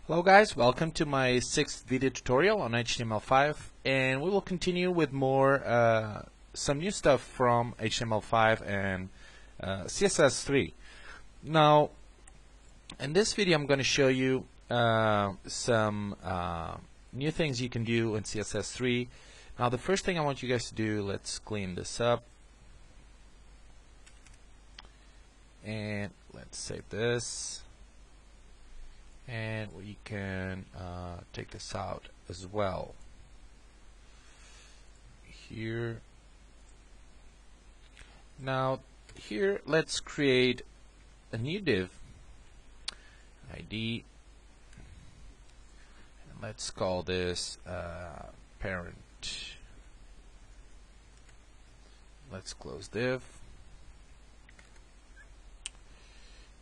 Hello guys, welcome to my 6th video tutorial on HTML5, and we will continue with more some new stuff from HTML5 and CSS3. Now, in this video I'm going to show you some new things you can do in CSS3. Now the first thing I want you guys to do, let's clean this up and let's save this. And we can take this out as well. Here. Now, here, let's create a new div, ID, and let's call this parent. Let's close div.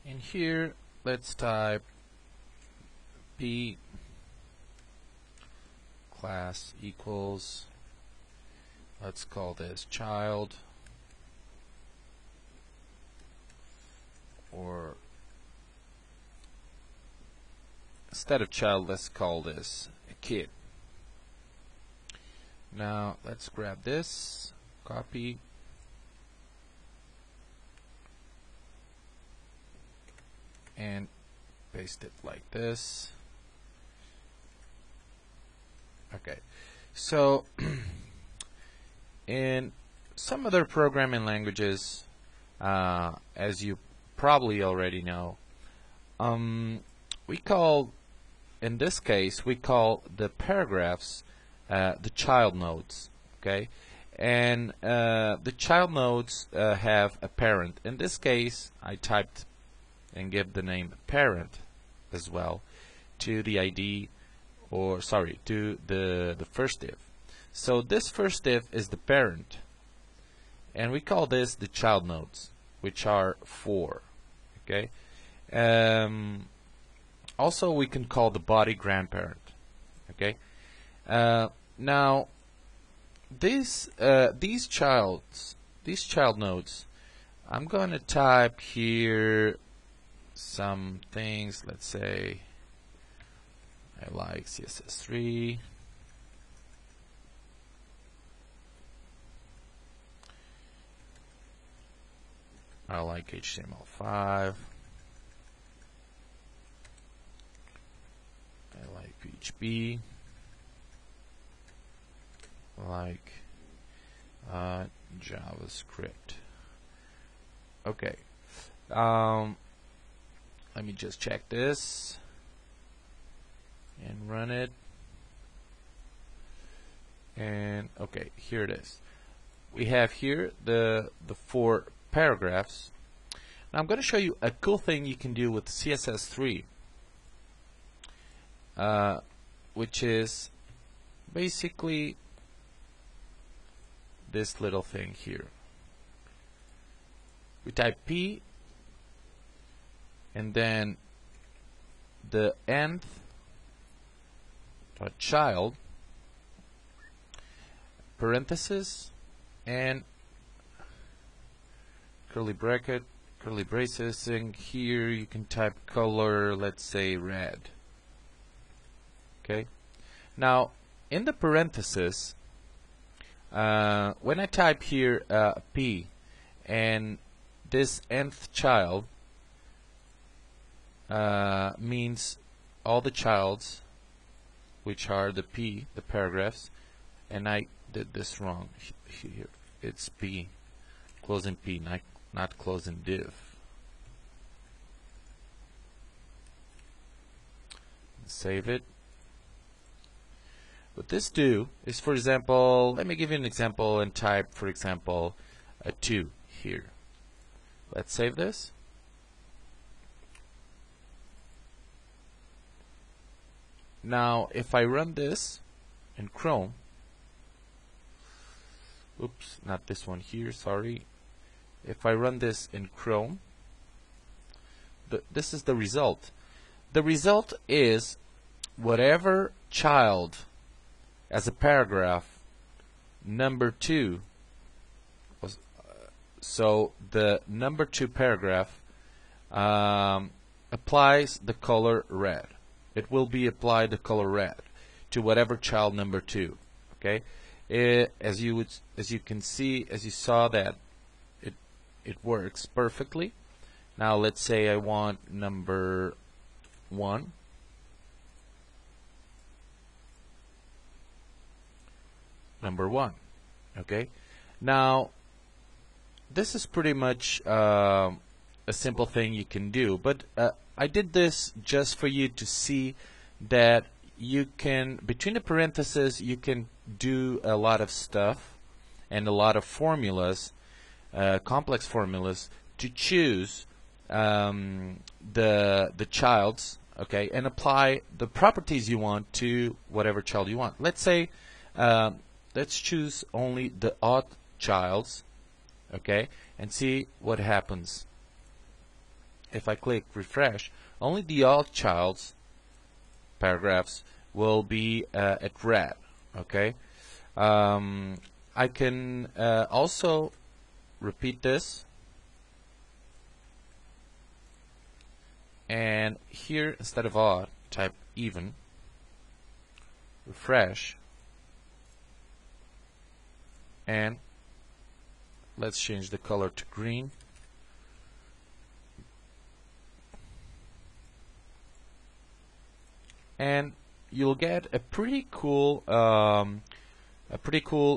And here, let's type P class equals, let's call this child, or instead of child let's call this a kid. Now let's grab this, copy, and paste it like this. Okay, so in some other programming languages, as you probably already know, we call, in this case, we call the paragraphs the child nodes. Okay, and the child nodes have a parent. In this case, I typed and give the name parent as well to the ID, or sorry, to the first div. So this first div is the parent, and we call this the child nodes, which are 4. Okay. Also, we can call the body grandparent. Okay. Now, these child nodes, I'm going to type here some things. Let's say I like CSS3. I like HTML5. I like PHP. I like JavaScript. Okay. Let me just check this and run it. And okay, here it is. We have here the 4 paragraphs. Now I'm going to show you a cool thing you can do with CSS3, which is basically this little thing here. We type P and then the nth child, parenthesis, and curly bracket, curly braces, and here you can type color, let's say red. Okay. Now in the parenthesis, when I type here P and this nth child means all the childs, which are the P, the paragraphs, and I did this wrong here. It's P, closing P, not closing div. Save it. What this do is, for example, let me give you an example and type, for example, a 2 here. Let's save this. Now, if I run this in Chrome, oops, not this one here, sorry. If I run this in Chrome, this is the result. The result is whatever child as a paragraph number 2 was, so the number 2 paragraph applies the color red. it will be applied the color red to whatever child number 2. Okay, as you can see, as you saw, that it works perfectly. Now let's say I want number 1. Number 1. Okay, now this is pretty much a simple thing you can do, but I did this just for you to see that you can, between the parentheses, you can do a lot of stuff and a lot of formulas, complex formulas, to choose the childs, okay, and apply the properties you want to whatever child you want. Let's say let's choose only the odd childs, okay, and see what happens. If I click refresh, only the odd childs paragraphs will be at red. Okay, I can also repeat this, and here instead of odd, type even, refresh, and let's change the color to green. And you'll get a pretty cool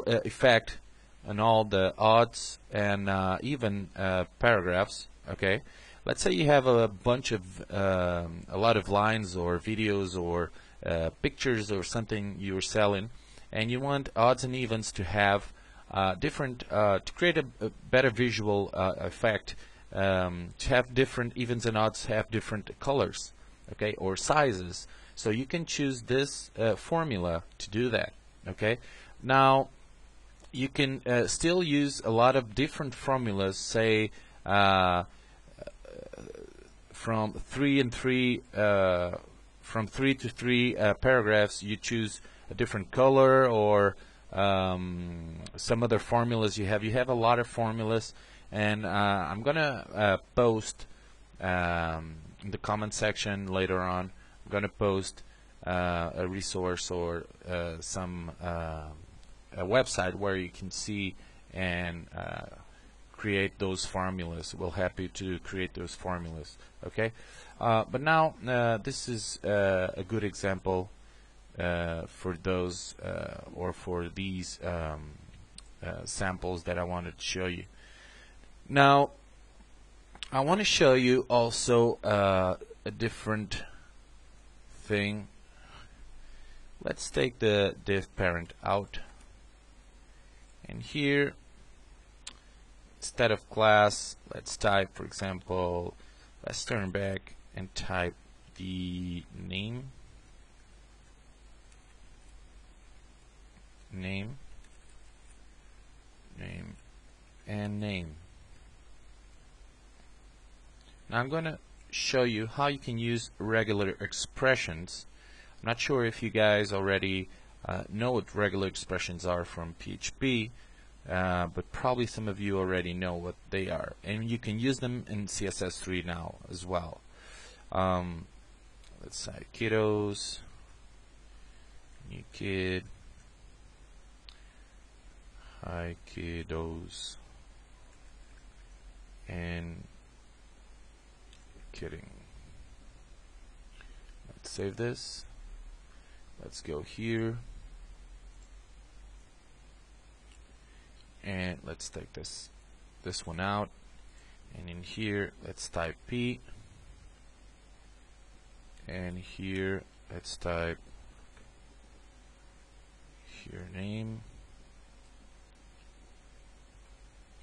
effect on all the odds and even paragraphs. Okay, let's say you have a bunch of a lot of lines or videos or pictures or something you're selling, and you want odds and evens to have different to create a better visual effect, to have different evens and odds have different colors, okay, or sizes. So you can choose this formula to do that. Okay, now you can still use a lot of different formulas, say from 3 and 3 from 3 to 3 paragraphs, you choose a different color, or some other formulas you have. You have a lot of formulas, and I'm gonna post in the comment section later on. I'm gonna post a resource or some a website where you can see and create those formulas. We'll help you to create those formulas. Okay, but now this is a good example for those or for these samples that I wanted to show you. Now I want to show you also a different thing. Let's take the div parent out, and here instead of class, let's type, for example, let's turn back and type the name and name. Now I'm going to show you how you can use regular expressions. I'm not sure if you guys already know what regular expressions are from PHP, but probably some of you already know what they are, and you can use them in CSS3 now as well. Let's say kiddos, new kid, hi kiddos, and kidding. Let's save this. Let's go here, and let's take this one out, and in here let's type P, and here let's type here name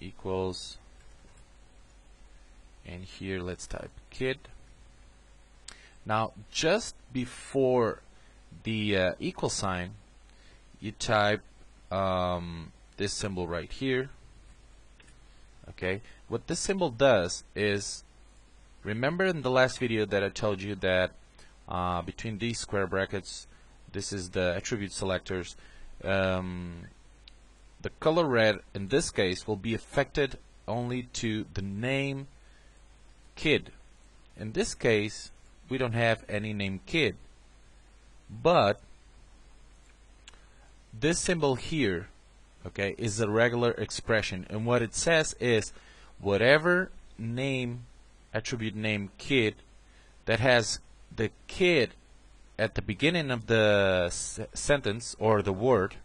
equals, and here let's type kid. Now just before the equal sign, you type this symbol right here. Okay, what this symbol does is, remember in the last video that I told you that between these square brackets, this is the attribute selectors, the color red in this case will be affected only to the name kid. In this case we don't have any name kid, But this symbol here, okay, is a regular expression, and what it says is whatever name, attribute name kid that has the kid at the beginning of the sentence or the word,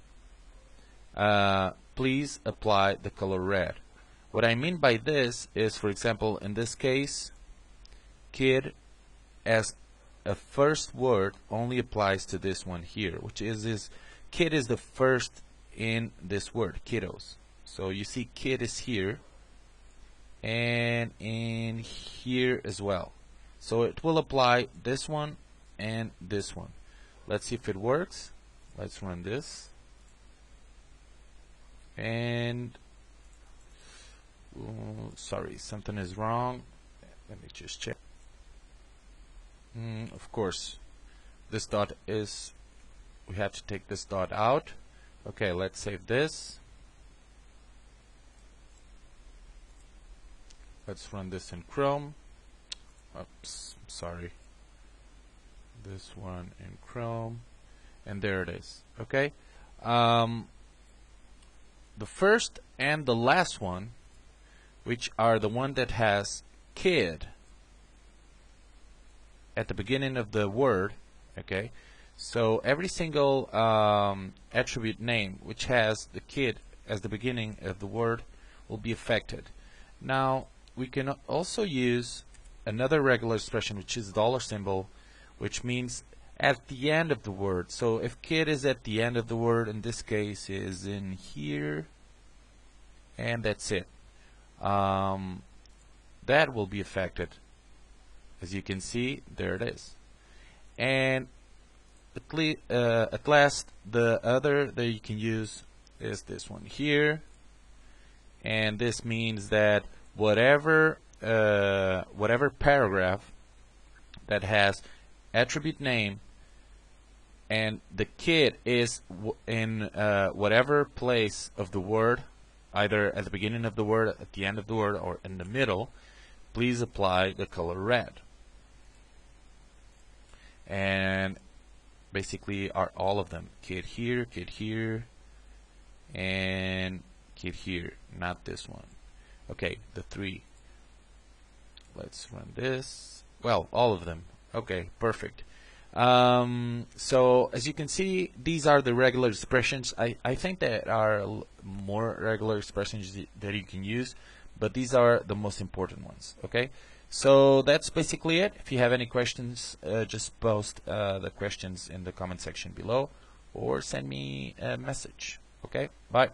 please apply the color red. What I mean by this is, for example, in this case, kid as a first word only applies to this one here, which is this kid is the first in this word, kiddos. So you see kid is here and in here as well. So it will apply this one and this one. Let's see if it works. Let's run this. And sorry, something is wrong. Let me just check. Of course, this dot is, we have to take this dot out. Okay, let's save this. Let's run this in Chrome. Oops, sorry. This one in Chrome, and there it is. Okay. The first and the last one, which are the one that has kid at the beginning of the word, okay, so every single attribute name which has the kid as the beginning of the word will be affected. Now we can also use another regular expression, which is dollar symbol, which means at the end of the word. So if kid is at the end of the word, in this case is in here, and that's it, that will be affected. As you can see, there it is. And at last, the other that you can use is this one here, and this means that whatever paragraph that has attribute name and the kid is in whatever place of the word, either at the beginning of the word, at the end of the word, or in the middle, please apply the color red. And basically are all of them, kid here, and kid here, not this one. Okay, the three. Let's run this. Well, all of them. Okay, perfect. So as you can see, these are the regular expressions. I think there are more regular expressions that you can use, but these are the most important ones. Okay, so that's basically it. If you have any questions, just post the questions in the comment section below or send me a message. Okay, bye.